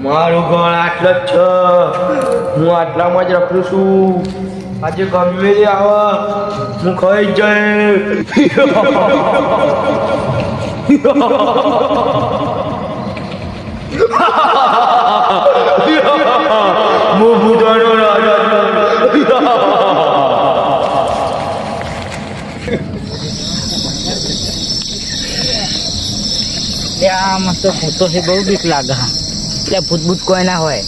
મારું ઘર આટલો જ છે. હું આટલામાં જ રખડું છું. આજે ગમે તે આવે હું ખાઈ જ જાય. હું ભૂતોનો રાજા. મસ્ત ભૂતો છે, બહુ બીક લાગે. એટલે ભૂત ભૂત કોઈ ના હોય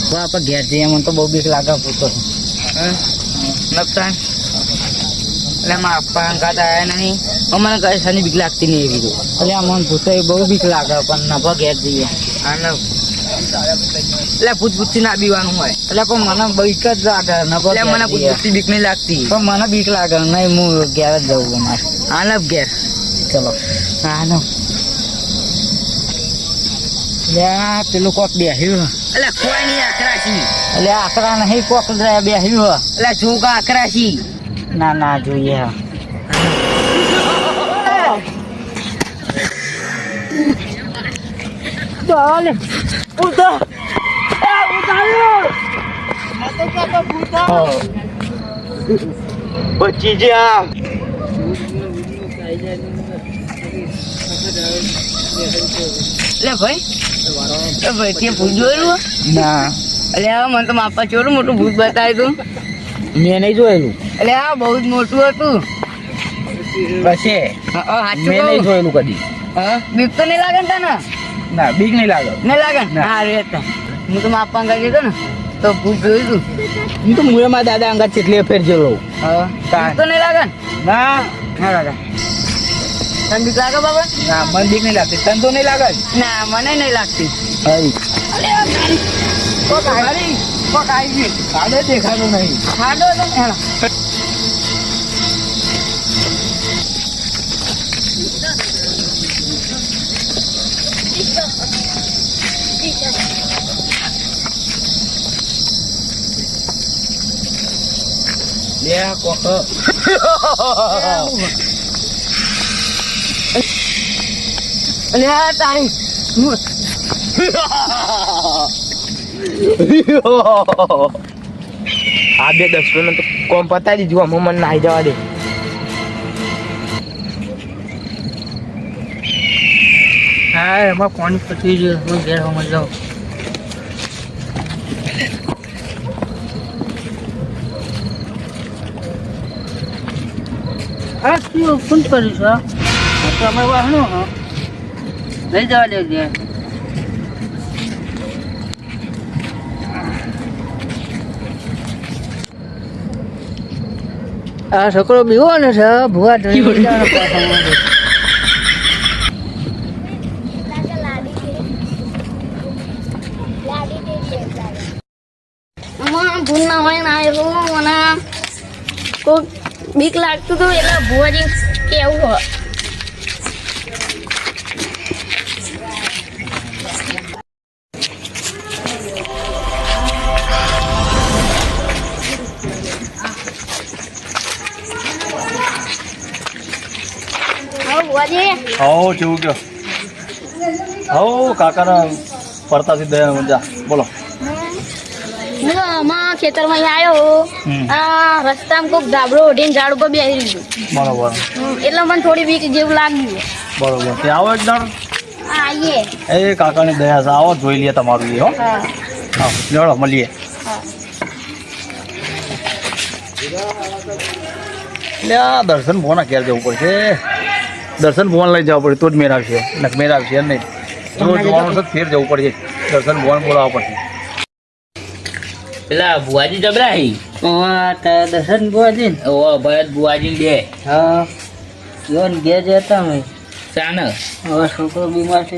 તો આપણે ઘેર જઈએ. મને તો બહુ બીક લાગે ભૂતો નકસાન. એટલે મારા પપ્પા અંગાત આવ્યા નહીં. મને કઈ સાની બીક લાગતી નહીં એવી રીતે. એટલે મને ભૂતો એ બહુ બીક લાગે. પણ નભા ઘેર જઈએ અને એટલે ભૂત ભૂતથી ના બીવાનું હોય. એટલે પણ મને બીક જ લાગે. એટલે મને ભૂત ભૂતથી બીક નહીં લાગતી, પણ મને બીક લાગે નહીં. હું ઘેર જ જવું અમારે. હા ઘેર ચલો. હા ન પેલું કોક બેહ્યું. એટલે કોઈ નહીં આકરાશી. એટલે આકરા નહીં, કોક બેહ્યું. એટલે જોગા આકરાશી. ના ના જોઈએ. બચી જા. એટલે ભાઈ તે ભૂત જોયેલું? ના. એટલે હવે મને તો માપા ચોરું મોટું ભૂત બતાવ્યું તું. મેં નહીં જોયેલું. એટલે હા બહુ જ મોટું હતું. કશે મેં નહીં જોયેલું કદી. હા બીક તો નહીં લાગે ને તને? ના બીક નહીં લાગે. નહીં લાગે ને? હા રે હું તો માપા અંગા ગયો ને તો ભૂત જોયું તું. હું તો મુએ મારા દાદા અંગા કેટલી ફેર જેલો. હા બીક તો નહીં લાગે ને? ના ના લાગે. તને બીક લાગે બાબા? ના મને બીક નહીં લાગતી. તને તો નહીં લાગે? ના મને નહીં લાગતી. દેખાતું નહીં. ખાડો તો તારી આ બે 10 મિનિટ તો કોમ પતાવી દીધું. આમ મને નાહી જવા દે. હા એમાં પાણી પતી ગયું. હું ઘેર હોમાં જાઉં. હા શું ફોન કર્યું છો? તો અમે વાહનો લઈ જવા દે ઘેર. આ છોકરો બીવો ને છે ભૂવા ધણી ભૂલ ના હોય ને આવ્યો મને કોઈ બીક લાગતું હતું એટલે ભૂવાજી કેવું હોય. હો કેવું કયો? હો કાકાના પડતાથી દયા મજા. બોલો. અમારા ખેતરમાં આવ્યો. આ રસ્તામાં કોઈક ધાબળો ઓઢીને ઝાડ ઉપર બેસી રહ્યું. બરોબર. એટલે મને થોડી બીક જેવું લાગ્યું. બરોબર. ત્યાં આવો એક દાડો. આવીએ. એ કાકાની દયા છે. આવો જોઈ લઈએ તમારું. હો હા લેવડો મળીએ. એટલે આ દર્શન ભોના ઘેર જવું પડશે. દર્શન ભવન લઈ જવા પડે તો જ મેળ આવશે. મેળ આવશે નહીં. રોજ જોવાનું છે ફેર જવું પડશે. દર્શન ભવન બોલાવવા પડશે. પેલા ભુવાજી જબરાઈ દર્શન ભુવાજી ભરત ભુવાજી બે હા ઘેર જતા મેં ચાને હવે છોકરો બીમાર છે.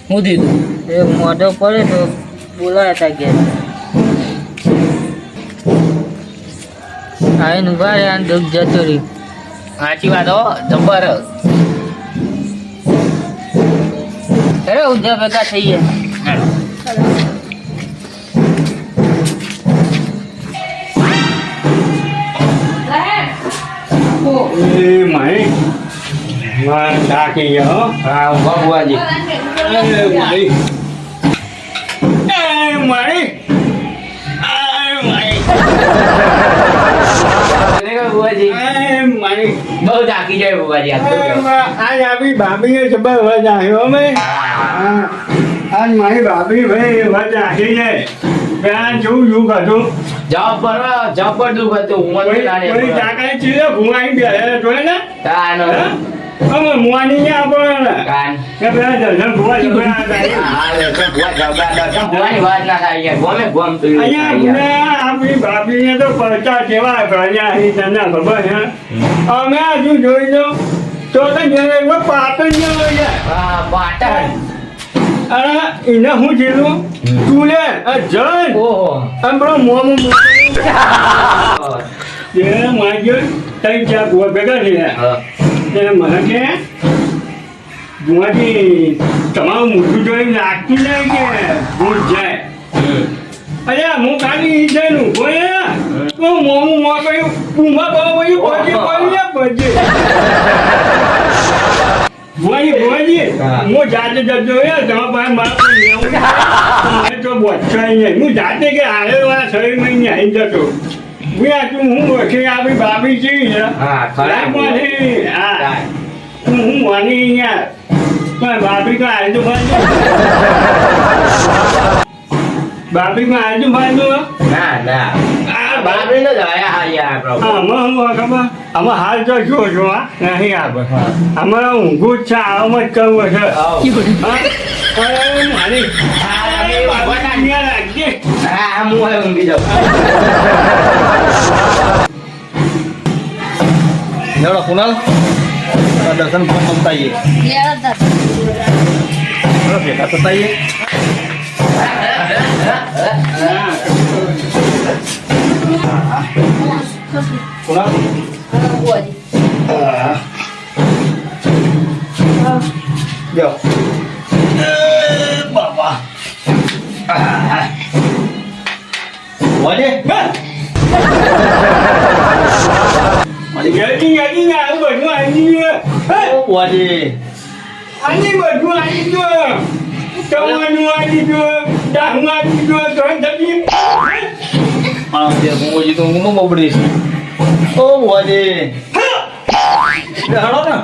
હું દીધું એ મોઢો પડે તો બોલાયા હતા કે આવીને ઉભા રહ્યા દુઃખ જતો રહ્યું સાચી વાત હો જબર અરે ઉધા ભેગા થઈ ગયા હા ઉભા બુઆજી બહુ થાકી જાય બુઆજી આજ આપણી ભાભીને જબર વજ આવ્યો અમે આજ મારી ભાભી ભાઈ વજ આવી છે ત્યાં જોઉં કાઢું જવાબ પર દુઃખ હતું કોઈ ચાકાઈ ચીલે ઘુમાઈ બે જોડે ને કાન અમે મુવાની ને આપણને કાન કે પેલા દર્શન ઘુમા જબર ભુવાની વાત ના થાય યાર ગમે ગમતું અહીંયા આપણે આપણી ભાભીને તો પડતા કેવા ભણ્યા અહીં તને ખબર છે અમે હજુ જોઈ લો તો જેને પાટણ ન હોય હા પાટણ અને એને હું જેલું તું લે જન ઓહો આમ બરો મોમું જે માગ્યો તઈ ત્યાં ગોળ ભેગા થયા તે મને કે ગુવાથી તમારું મોઢું જોઈને લાગતું નહીં કે ભૂત જાય અરે હું ખાલી જઈનું બોલે તો મોમું મોકલ્યું કુંભા બાબુ પછી પડી ભુવાજી હું જાતે જતો તમારા પાસે મારે લેવું મને તો બોચાઈ નહીં હું જાતે કે આવેલા શરીરમાં નહીં આવી જતો હું ઓછી આપણી બાબી છે હા ખરાબ હા હું માની અહીંયા પણ બાબી તો આવે તો બાબી માં આવે તો ફાયદો ના ના બાબરી નો જ આયા હા યાર ખબર આમાં હાલ તો જો નહીં આવે અમારા ઊંઘું જ છે આવામાં જ કરવું છે મારી રાખજે હા હું હવે ઊંઘી જાઉં લેવડો કુનાલ દર્શન ફોન મમતાઈએ ભેગા થતાઈએ કુનાલ જાઓ બાબા વાજે યાદી આવું બધું આવી ગયું વાજે આની બધું આવી ગયું તમારું આવી ગયું ડાંગ આવી ગયું તો જતી હું તો ઊંઘમાં બબડીશ ઓ વાજે હડો ને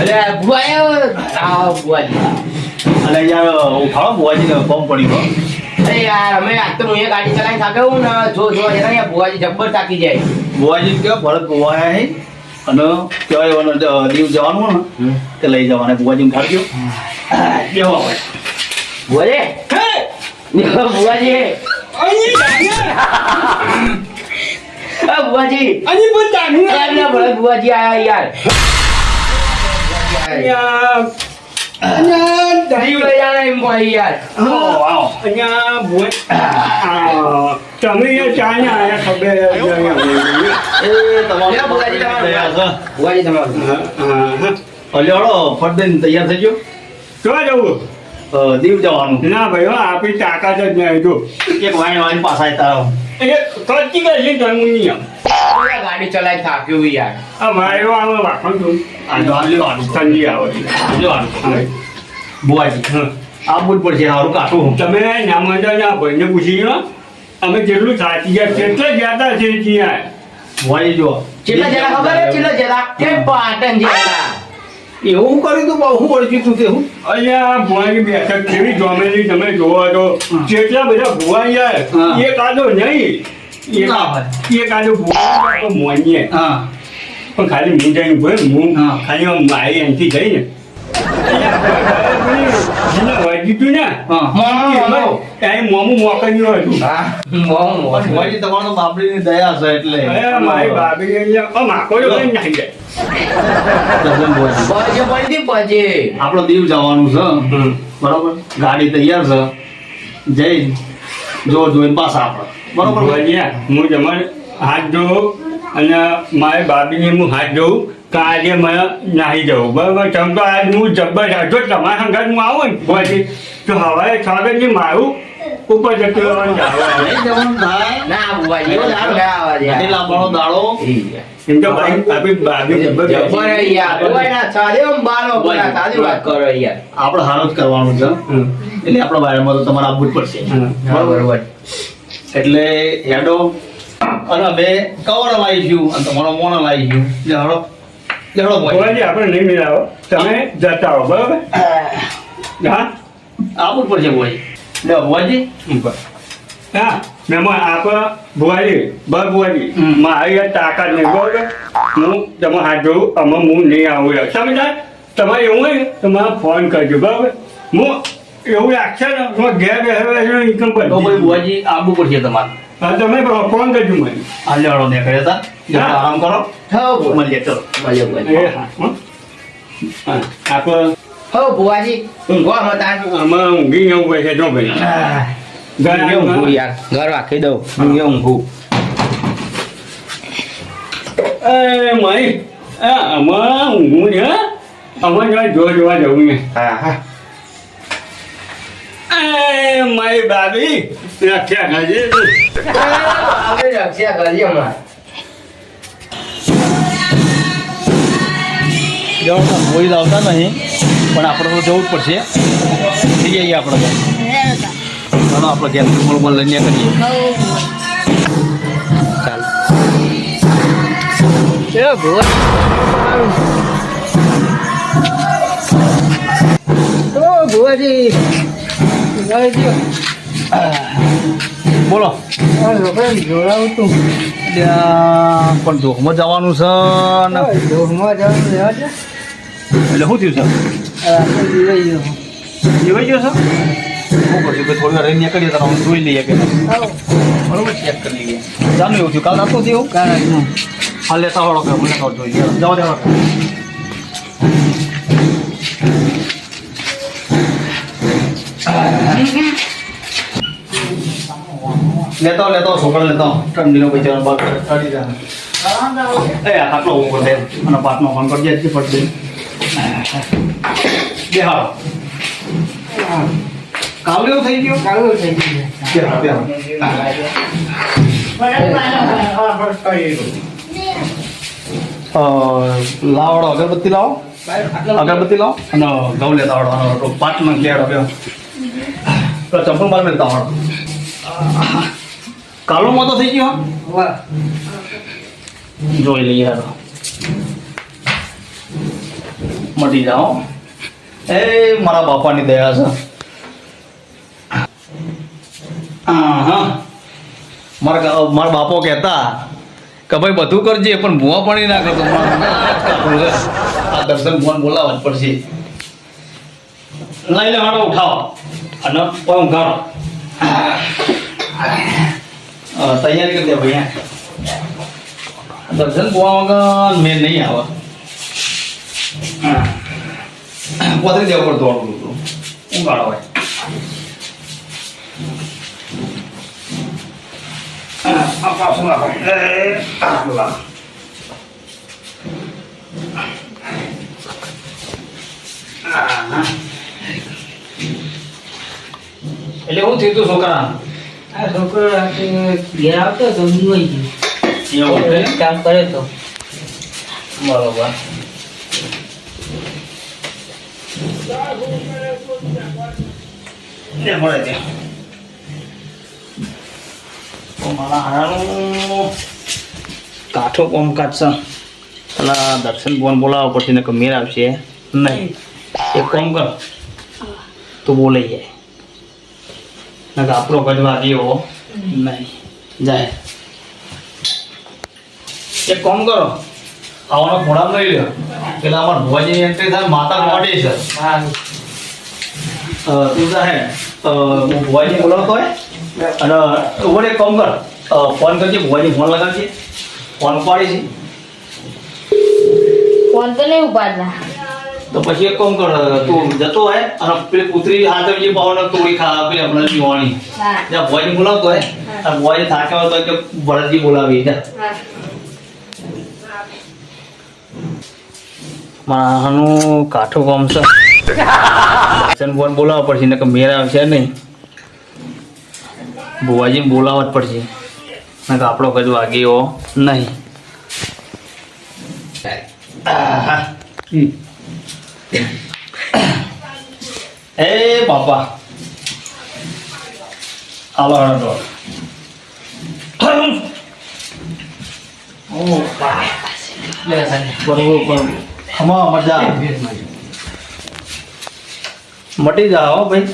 અરે બુઆ બુઆજી અને યાર ઉઠાડો બુઆજીને બમ પડી ગયો અરે યાર અમે આજ તો હું એ ગાડી ચલાવીને થાક્યો હું ને જો યાર બુઆજી જબ્બર થાકી જાય બુઆજી કે ભરત ગોવા હે અને કહેવાય દીવ જવાનું હોય ને તે લઈ જવાના બુઆજી ઉઠાડજો કેવા હોય બુઆજી બુઆજી આની પણ ડાંગ બુઆજી આયા યાર દીવ લઈ જાણે એમ ભાઈ યાર અહીંયા તમે એ ચાને આયા ખબર બુઆજી તમારું અલ્યાડો ફટ દઈને તૈયાર થઈ ગયો ક્યાં જવું દીવ જવાનું ના ભાઈ આપણી તાકાત જ નહીં જો એક વાણી પાછા તારો કચ્છી કચ્છી તમે નહીં ગાડી ચલાવી થાક્યું યાર આ મારો આવે વાપણ તું ઠંડી આવે બુઆજી આવવું જ પડશે સારું કાઠું તમે ના મજા ના ભાઈને પૂછી લો અમે જેટલું સાચી ગયા કેટલા જ્યાદા છે ત્યાં બુઆજી જો કેટલા જણા ખબર હે કેટલા જણા કે પાટણ જણા એવું કર્યું તો બહુ ઓળખ્યું તું તેવું અહીંયા ભુવાની બેઠક કેવી જોમેલી તમે જોવો તો જેટલા બધા ભુવા યાર હા. એ કાદો નહીં ના હોય. એ કાદો ભુવા તો મોનીએ હા પણ ખાલી હું જઈને ભાઈ હું હા. ખાલી આમ મારી એનથી જઈને અહીંયા જેના ભાજી તું ને હા. ત્યાં મોમું મોકલ્યું હતું હા મોં ભુવાજી તમારો તો બાપડીની દયા છે એટલે અરે મારી ભાભી એટલે માકો જો કઈ નાખી જાય દર્શન ભુવાજી બજે પડી બજે આપણો દીવ જવાનું છે બરોબર ગાડી તૈયાર છે જઈ જોઈને પાછા આપણે બરોબર ભુવાજી, હું તમારે હાથ જોઉં અને મારી ભાભીને હું હાથ જોઉં કે આજે મને નાહી જવું બરાબર ચમ તો આજ હું જબ્બર જો તમારા સંગાત હું આવું ને ભુવાજી તો હવાએ સ્વાગતજી મારું ઉપર જતું રહેવાનું જાણવા નહીં જવાનું થાય ના બુવાજી એવું ના આવવા દે ગાડી લાવવાનો દાડો એમ તો ભાઈ આપણી ભાભી જબ્બર જબર યાર કોઈ ના ચાલે એમ બારો કોના સાદી વાત કરો યાર આપણે હારો જ કરવાનું છે એટલે આપણા બાયરમાં તો તમારે આપવું જ પડશે બરોબર એટલે હેડો અને અમે કવર લાવીશું અને તમારો મોનો લાવીશું હેડો હેડો ભાઈ ભુવાજી આપણે નહીં મિલાવો તમે જતા હો બરાબર હા આપવું જ પડશે ભાઈ લે ભુવાજી હા મહેમાન આપણે ભુવાજી બસ ભુવાજી મારી આ તાકાત નહીં બરાબર હું તમે હાથ જોઉં અમે હું નહીં આવું યાર સમજાય તમારે એવું હોય ને તો મને ફોન કરજો બરાબર હું એવું લાગશે ને તો ઘેર બેસવા ઇન્કમ તો ભાઈ પર ભુવાજી આપવું પડશે તમારે હા તમે ફોન કરજો મને આ લેવડો ને કરે તા હા. આરામ કરો હો મળીએ ચલો મળ્યો એ બુવાજી હા હા આપણે હો બુવાજી ઊંઘો મતા આમાં ઊંઘી જવું પડે છે જો ભાઈ ઊંઘું યાર ઘર રાખી દઉં હું ઊંઘું એ માઈ આમાં ઊંઘું છે આમાં જોવા જવું ને હા હા એ મારી ભાભી રખ્યા ખાજે આપણે રક્ષા કરીએ હમણાં જવાનું કોઈ આવતા નહીં પણ આપણે તો જવું જ પડશે થઈ જઈએ આપણે તો ચાલો આપણે ઘેર મોલ લઈને કરીએ ચાલ બોલો ત્યાં પણ જોખમાં જવાનું છે ને એટલે શું થયું છે જીવાઈ ગયો છે શું કરશું કે થોડી વાર રહીને નીકળીએ તો અમે જોઈ લઈએ કે બરોબર ચેક કરી લઈએ ચાલો એવું થયું કાલ રાતો થયું હા લેતા વાળો કે મને તો જોઈએ જવા દેવા લેતો છોકરા લેતો ઠંડીનો બચારો બાદ કાઢી જાય એ આટલો હું કરી દે અને પાટનો ફોન કરી દે ફટ દે બેહાડો કાલ એવું થઈ ગયું લાવડો અગરબત્તી લાવો અગરબત્તી લાવો અને ઘઉં લેતા આવડો પાટનો લેડો બે ચંપલ બાર મેળતા આવડો કાલો મોતો થઈ ગયો જોઈ લઈએ યાર મટી જાઓ એ મારા બાપાની દયા છે હા મારા બાપો કહેતા કે ભાઈ બધું કરજે પણ ભૂવા પાણી ના કરતો આ દર્શન ભુવન બોલાવવા જ પડશે લઈ લે હાડો ઉઠાવો અને ઊંઘાડો તૈયારી કરી દે ભાઈ દર્શન ભુવા વગર મેં નહીં આવે પોતરી દેવા પડતું વાળું ઊંઘાડો ભાઈ એટલે હું થયું તું છોકરા આ છોકરો રાતે ઘેર આવતો તો ઊંઘી ગયો એવું છે? કામ કરે તો બરોબર લે મળે ત્યાં તો મારા હારાનું કાઠો કોમકાજ છે પેલા દર્શન ભુવન બોલાવવા પડશે ને મેર આવશે નહીં એક કામ કર તું બોલાઈ જાય ના કે આપણો ગજવા દેવો નહીં જાય એક કામ કરો આવવાનો ઘોડા લઈ લ્યો પેલા અમારા ભુવાજીની એન્ટ્રી થાય માતા મોટી છે તું જાહે હું ભુવાજી બોલાવતો હોય અને ઉપર એક કામ કર ફોન કરજે ભુવાજી ફોન લગાવજે ફોન ઉપાડી છે ફોન તો નહીં ઉપાડતા. તો પછી એક કામ કર તું જતો હોય અને પેલી પુત્રી હાથે જે પાવને તોડી ખા પેલી હમણાં જીવાની હા જ્યાં ભુવાજી બોલાવતો હોય અને ભુવાજી થાક્યા હોય તો કે ભરતજી બોલાવી જા હા. માનું કાઠું કામ છે દર્શન ફોન બોલાવવા પડશે ને કે મેર આવશે નહીં ભુવાજીને બોલાવવા જ પડશે ને કે આપણો કજુ આગેવો નહીં એ બાપા આલો હળો બરોબર ખમા મજા મટી જાઓ ભાઈ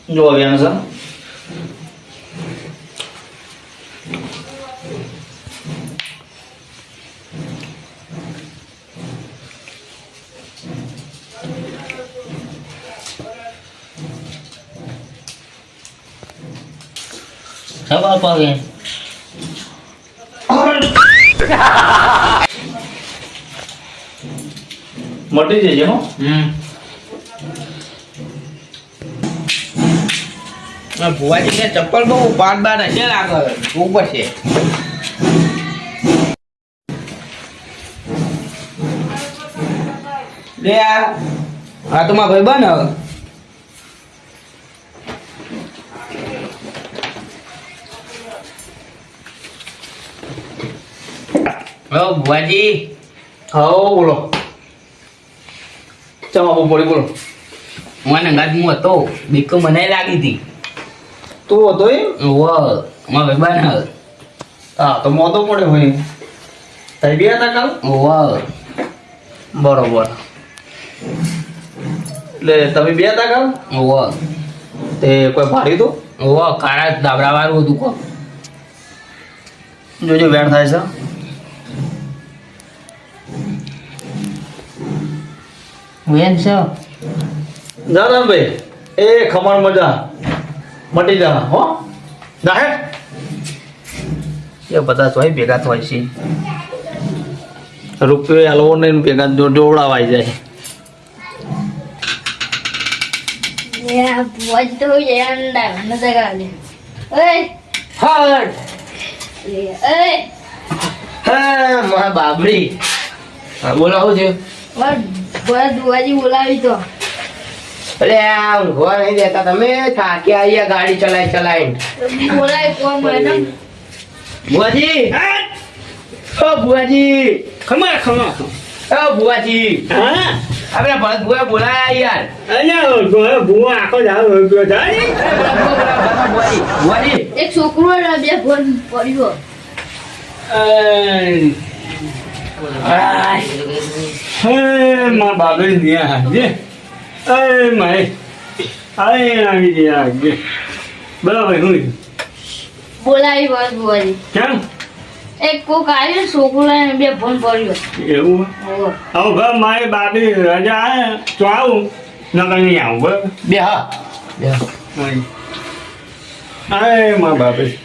જો આવ્યા છે ખબર પડે મટી જજે હો ભુવાજી ને ચપ્પલ બહુ બાર બાર હશે આગળ ઉપર છે. લે આ તો મારા ભાઈ બન ભુવાજી હા બોલો ચમા બોલી બોલો મને ગાદ હું હતો બીક મને લાગી હતી તું હતો એમ મારા ભાઈ બન હા તો મોતો પડ્યો હોય તઈ બી હતા કાલ બરોબર એટલે તમે બે હતા કાલ તે કોઈ ભાડી તો કાળા દાબડા વાળું હતું કો જોજો વેણ થાય છે વેન છે ના ભાઈ એ ખમણ મજા મટી જા હો જાહે એ બધા તો ભેગા થાય છે રૂપિયો હાલવો નહીં ભેગા જોવડાવાઈ જાય Yeah, buat tu yang dah masa kali. Oi, હટ oi, હા મારા બાબડી હા બોલો શું છે buat dua je bolawi tu. અરે આ ઊંઘવા નહીં દેતા તમે થાકી આયા ગાડી ચલાઈ ચલાઈને Bolawi kau mana? બુઆજી ઓ બુઆજી ખમા ખમા ઓ બુઆજી હા આપણે ભરત બુઆ બોલાયા યાર અલ્યા ભૂવા આખો દાવ રોપ્યો થાય બુઆજી Ek sokro dah dia pun poriwo. હે માં બાબરી નિયા જે એ માય આય આવી ગયા જે બરાબર હું Bolawi buat buat je. કેમ Ek kau kali sokro yang dia pun poriwo. એવું Oh, હવે ભાઈ મારી બાબરી રજા આવે તો આવું નકર નહીં આવું બરાબર બે હા બે આય માં બાબરી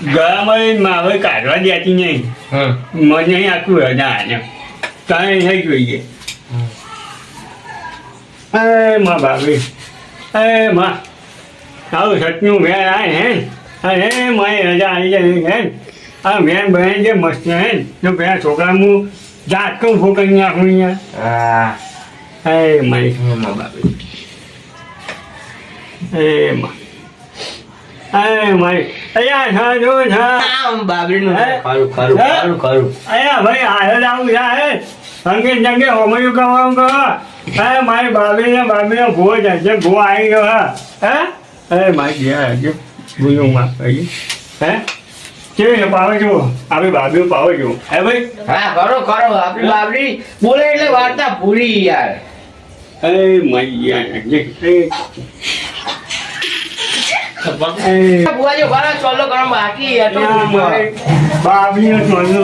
ગળામાં મારે કાઢવા દેતી નહીં હમ મને અહીં આખું રજા આજે કાંઈ નહીં જોઈએ એ માં બાબરી એ માં આવું સચનું વેન આ હે અરે મારી રજા આવી જાય હે આ વેન બહેન જે મસ્ત હે તો પેલા છોકરા હું જાત કહું ફોકરી નાખું અહીંયા હા એ મારી મારા બાબડી એ માં એ મારી અહીંયા છા જો છા આમ બાબડીનું હે? ખરું ખરું હે? ખરું ખરું અહીંયા ભાઈ હાલ આવું જાય અંગે જંગે હોમયું કરવાનું કહો હે મારી બાબીને ભૂવો જાય ભૂવો આવી ગયો હા હે મારી ગયા હજુ ભૂલું માં કહી હે કેવી પાવે છો આપણી બાબીઓ પાવે છો હે ભાઈ હા કરો કરો આપણી બાબડી બોલે એટલે વાર્તા પૂરી યાર એ મારી ગયા ભુવાજી ઉભા ચોલો ગરમ બાકી બાબીનો ચોલો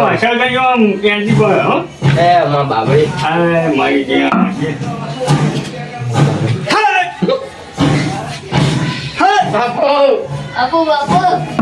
અસર કઈ આમ ત્યાંથી પડે હો એ માં બાબરી અરે મારી ગયા બાપુ બાપુ બાપુ